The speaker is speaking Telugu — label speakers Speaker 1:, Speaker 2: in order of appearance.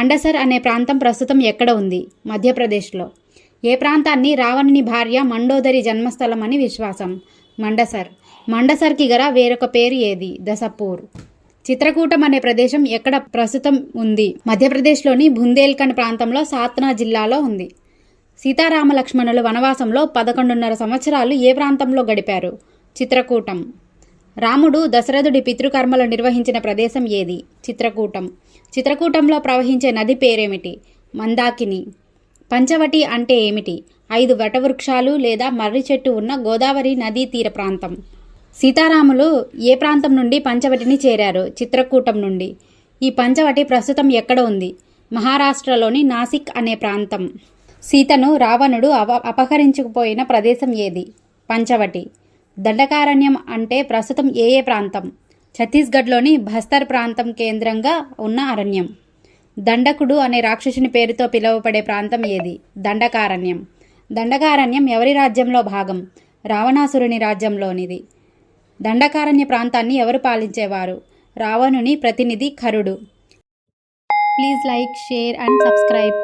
Speaker 1: మండసర్ అనే ప్రాంతం ప్రస్తుతం ఎక్కడ ఉంది? మధ్యప్రదేశ్లో. ఏ ప్రాంతాన్ని రావణుని భార్య మండోదరి జన్మస్థలం అని విశ్వాసం? మండసర్. మండసర్కి గల వేరొక పేరు ఏది? దసపూర్. చిత్రకూటం అనే ప్రదేశం ఎక్కడ ప్రస్తుతం ఉంది? మధ్యప్రదేశ్లోని బుందేల్ఖండ్ ప్రాంతంలో సాత్నా జిల్లాలో ఉంది. సీతారామ లక్ష్మణులు వనవాసంలో 11.5 సంవత్సరాలు ఏ ప్రాంతంలో గడిపారు? చిత్రకూటం. రాముడు దశరథుడి పితృకర్మలు నిర్వహించిన ప్రదేశం ఏది? చిత్రకూటం. చిత్రకూటంలో ప్రవహించే నది పేరేమిటి? మందాకిని. పంచవటి అంటే ఏమిటి? 5 వటవృక్షాలు లేదా మర్రి చెట్టు ఉన్న గోదావరి నదీ తీర ప్రాంతం. సీతారాములు ఏ ప్రాంతం నుండి పంచవటిని చేరారు? చిత్రకూటం నుండి. ఈ పంచవటి ప్రస్తుతం ఎక్కడ ఉంది? మహారాష్ట్రలోని నాసిక్ అనే ప్రాంతం. సీతను రావణుడు అపహరించుకుపోయిన ప్రదేశం ఏది? పంచవటి. దండకారణ్యం అంటే ప్రస్తుతం ఏ ప్రాంతం? ఛత్తీస్గఢ్లోని బస్తర్ ప్రాంతం కేంద్రంగా ఉన్న అరణ్యం. దండకుడు అనే రాక్షసుని పేరుతో పిలువబడే ప్రాంతం ఏది? దండకారణ్యం. దండకారణ్యం ఎవరి రాజ్యంలో భాగం? రావణాసురుని రాజ్యంలోనిది. దండకారణ్య ప్రాంతాన్ని ఎవరు పాలించేవారు? రావణుని ప్రతినిధి ఖరుడు. Please like, share and subscribe.